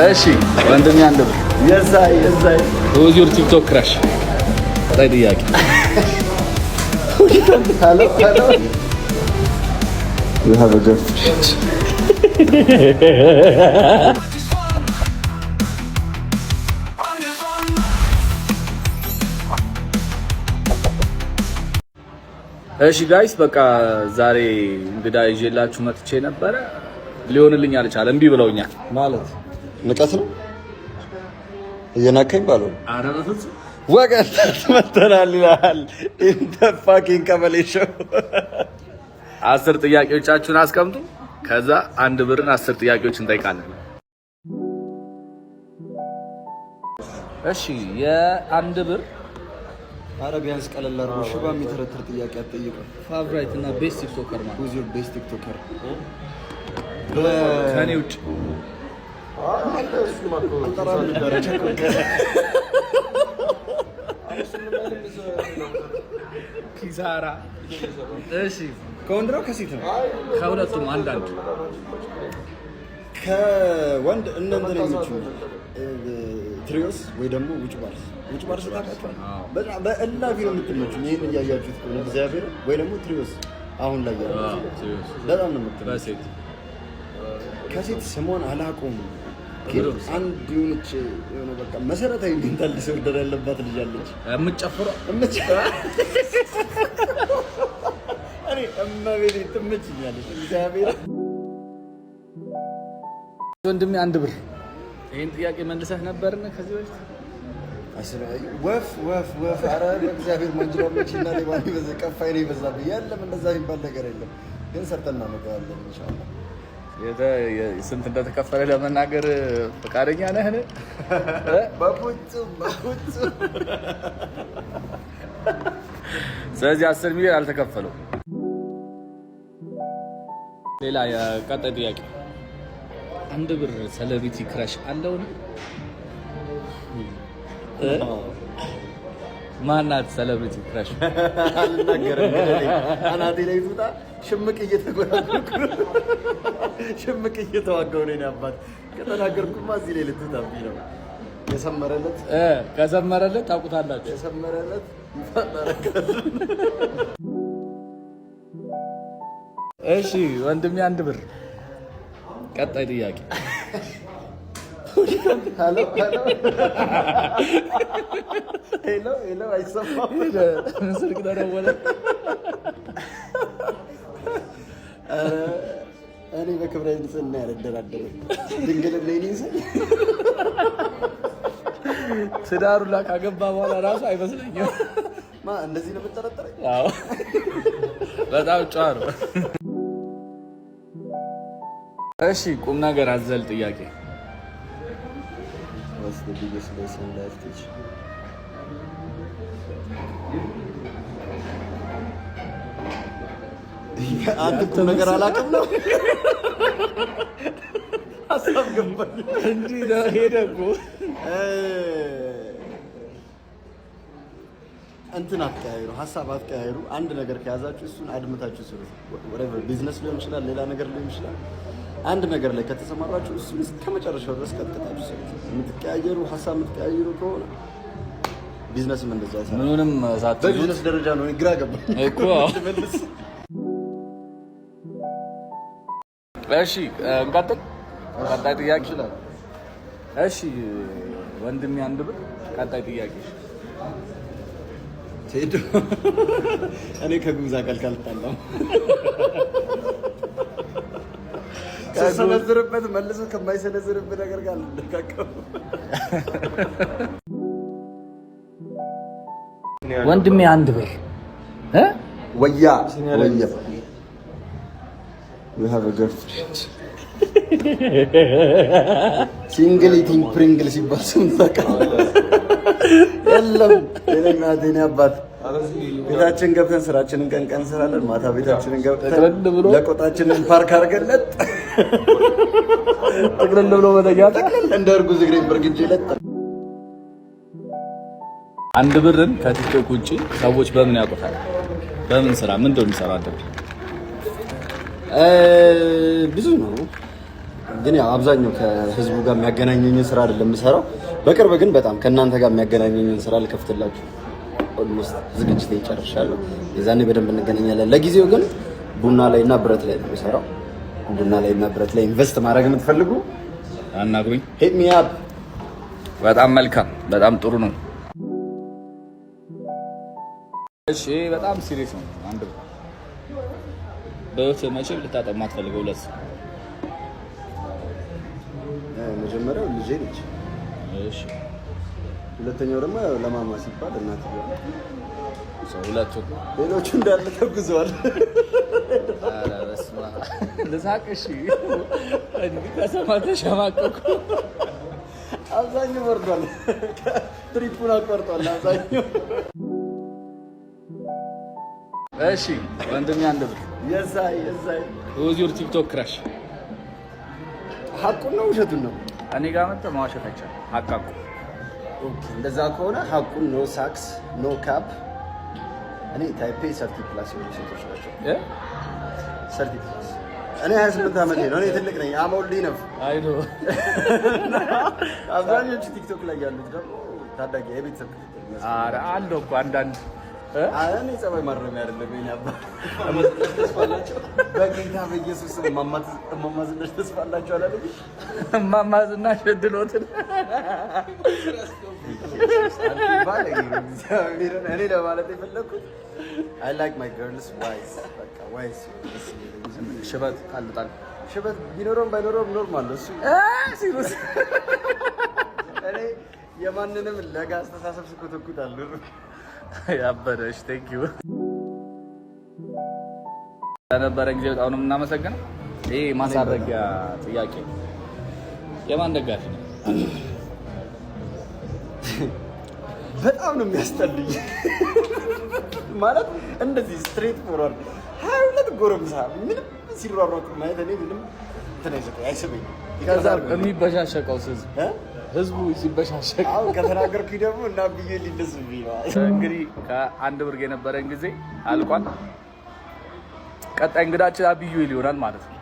እሺ ወንድም ያንደብ የዛይ who's your TikTok crush? ታይ ጥያቄ hello you have a girlfriend እሺ ጋይስ በቃ ዛሬ እንግዳ ይዤላችሁ መጥቼ ነበረ ሊሆንልኝ አልቻለም እምቢ ብለውኛል ማለት ንቀት ነው እየናከኝ ባለው ኧረ በፍጹም ወገንታት መተናል ይላል እንደ ፋኪንግ ቀበሌ ሾው 10 ጥያቄዎቻችሁን አስቀምጡ ከዛ አንድ ብርን 10 ጥያቄዎች እንጠይቃለን እሺ የአንድ ብር አረቢያንስ ቀለል አድርጎ ሽባ የሚተረተር ጥያቄ አትጠይቁ ፋቮራይት እና ቤስት ቲክቶከር ማለት who's your best tiktoker ከኔ ውጭ ኪሳራ እሺ ከወንድሮ ከሴት ነው ከሁለቱም አንዳንድ ከወንድ እንትን የሚቹ ትሪዮስ ወይ ደግሞ ውጭ ባርስ ታውቃቸዋል በጣም በእላፊ ነው የምትመቹኝ ይሄን እያያችሁት ከሆነ እግዚአብሔር ወይ ደግሞ ትሪዮስ አሁን ላይ ያለው በጣም ነው የምትመቹኝ ከሴት ስሟን አላውቀውም አንድ የሆነች የሆነ በቃ መሰረታዊ ሜንታል ዲስኦርደር ያለባት ልጅ አለች የምትጨፍረው እኔ እመቤቴ ትመችኛለች እግዚአብሔር ወንድሜ አንድ ብር ይሄን ጥያቄ መልሰህ ነበርና ከዚህ በፊት ወፍ ኧረ እግዚአብሔር መንጅራዎች እና ሌባኒ በዛ ቀፋይ ነው ይበዛብኝ የለም እንደዛ የሚባል ነገር የለም ግን ሰርተን እናመጣዋለን ኢንሻአላህ ስንት እንደተከፈለ ለመናገር ፈቃደኛ ነህ በቁጭ ስለዚህ 10 ሚሊዮን አልተከፈለው ሌላ የቀጣይ ጥያቄ አንድ ብር ሴሌብሪቲ ክራሽ አለው ነው ማናት ሴሌብሪቲ ክራሽ አልናገርም አናቴ ላይ ፉታ ሽምቅ እየተዋጋው ነው አባት ከተናገርኩማ እዚህ ላይ ልትታብኝ ነው የሰመረለት ከሰመረለት ታውቁታላችሁ የሰመረለት ይፈጠራል እሺ ወንድሜ አንድ ብር ቀጣይ ጥያቄ ሄሎ አይሰማም ስልክ ተደወለ እኔ በክብረ ንጽህና ያልደራደረኝ ድንግል ነኝ ትዳሩን ካገባ በኋላ ራሱ አይመስለኝም እንደዚህ ነው የምጠረጠረኝ አዎ በጣም ጨዋ ነው እሺ ቁም ነገር አዘል ጥያቄ ወስደ ቢገስ ለሰን ላይፍቲች አንተ ቁም ነገር አላውቅም ነው ሀሳብ ገባኝ እንጂ ሄደኩ እንትን አትቀያይሩ ሀሳብ አትቀያይሩ አንድ ነገር ከያዛችሁ እሱን አድምታችሁ ስሩ whatever ቢዝነስ ሊሆን ይችላል ሌላ ነገር ሊሆን ይችላል አንድ ነገር ላይ ከተሰማራችሁ እሱን እስከመጨረሻው ድረስ ቀጥታችሁ ስሩ የምትቀያየሩ ሀሳብ የምትቀያየሩ ከሆነ ቢዝነስም እንደዛ አይሰራም ምንም ሳትይዙ በቢዝነስ ደረጃ ነው ግራ ገባኝ እኮ እሺ እንቀጥል ቀጣይ ጥያቄ ይችላል እሺ ወንድሜ አንድ ብር ቀጣይ ጥያቄ ቴዶ እኔ ከጉዛ ካልካልጣለው ከሰነዝርበት መልሶ ከማይሰነዝርበት ነገር ጋር ልንካከው ወንድሜ አንድ ብር ወያ you have a girlfriend ሲንግል ኢቲንግ ፕሪንግል ሲባል ስም ታውቃለህ የለም የኔ አባት ቤታችን ገብተን ስራችንን ቀን እንሰራለን ማታ ቤታችንን ገብተን ለቆጣችንን ፓርክ አድርገንለት ጥቅልል ብሎ መተኛት እንደ እርጉዝ እግሬን በርግጄ ለጥ አንድ ብርን ከቲክቶክ ውጪ ሰዎች በምን ያውቁታል በምን ስራ ምን እንደሚሰራ አንተ ብዙ ነው ግን ያው አብዛኛው ከህዝቡ ጋር የሚያገናኘኝን ስራ አይደለም የምሰራው። በቅርብ ግን በጣም ከእናንተ ጋር የሚያገናኘኝን ስራ ልከፍትላችሁ ኦልሞስት ዝግጅት ይጨርሻለሁ። የዛኔ በደንብ እንገናኛለን። ለጊዜው ግን ቡና ላይ እና ብረት ላይ ነው የምሰራው። ቡና ላይ እና ብረት ላይ ኢንቨስት ማድረግ የምትፈልጉ አናግሩኝ። ሂት ሚ አፕ። በጣም መልካም፣ በጣም ጥሩ ነው። እሺ በጣም ሲሪየስ ነው። አንድ በህይወት መቼም ልታጠማ አትፈልገው ሁለት መጀመሪያው ልጄ ነች። እሺ ሁለተኛው ደግሞ ለማማ ሲባል እናት ይባል። ሁለቱ ሌሎቹ እንዳለ ተጉዘዋል። ኧረ በስመ አብ ልሳቅ። እሺ እንግዲህ ከሰማ ተሸማቀቁ። አብዛኛው ወርዷል። ትሪፑን አቋርጧል አብዛኛው። እሺ ወንድሜ አንድ ብር የዛይ who's your TikTok crush? ሀቁን ነው ውሸቱን ነው? እኔ ጋር መጥተህ መዋሸት አይቻልም። ሀቃቁ ኦኬ። እንደዛ ከሆነ ሀቁን ኖ ሳክስ ኖ ካፕ። እኔ ታይፔ ሰርቲ ፕላስ የሆኑ ሴቶች ናቸው። ሰርቲ ፕላስ። እኔ 28 ዓመቴ ነው። እኔ ትልቅ ነኝ። አሞሊ ነው። አይ ኖ አብዛኞቹ ቲክቶክ ላይ ያሉት ደግሞ ታዳጊ የቤተሰብ ኧረ አለው እኮ አንዳንድ እኔ ጸባይ ማረሚያ አይደለም። የእኔ አባት በጌታ በኢየሱስ እማማ ዝናሽ ተስፋ አላቸው አላለም? እማማ ዝናሽ እድሎትን እኔ ለማለት የፈለኩት አይ ላይክ ማይ ገርልስ ዋይዝ። በቃ ዋይዝ ሽበት ጣልጣል ሽበት ቢኖረውም ባይኖረውም ኖርማል ነው እሱ ሲሉስ እኔ የማንንም ለጋ አስተሳሰብ ስኮተኩት አልኖር ያበረሽ ቴንክ ዩ ለነበረን ጊዜ በጣም ነው የምናመሰግነው። ይሄ ማሳረጊያ ጥያቄ የማን ደጋፊ ነው? በጣም ነው የሚያስጠልኝ። ማለት እንደዚህ ስትሬት ፎርዋርድ 22 ጎረምሳ ምንም ሲሯሯጡ ማየት እኔ ምንም አይስበኝም። ከዛ የሚበሻሸቀው ህዝቡ ሲበሻሸቅ አሁን ከተናገርኩኝ ደግሞ እና ብዬ ሊደስብኝ ነው። እንግዲህ ከአንድ ብር የነበረን ጊዜ አልቋል። ቀጣይ እንግዳችን አብዩ ይሆናል ማለት ነው።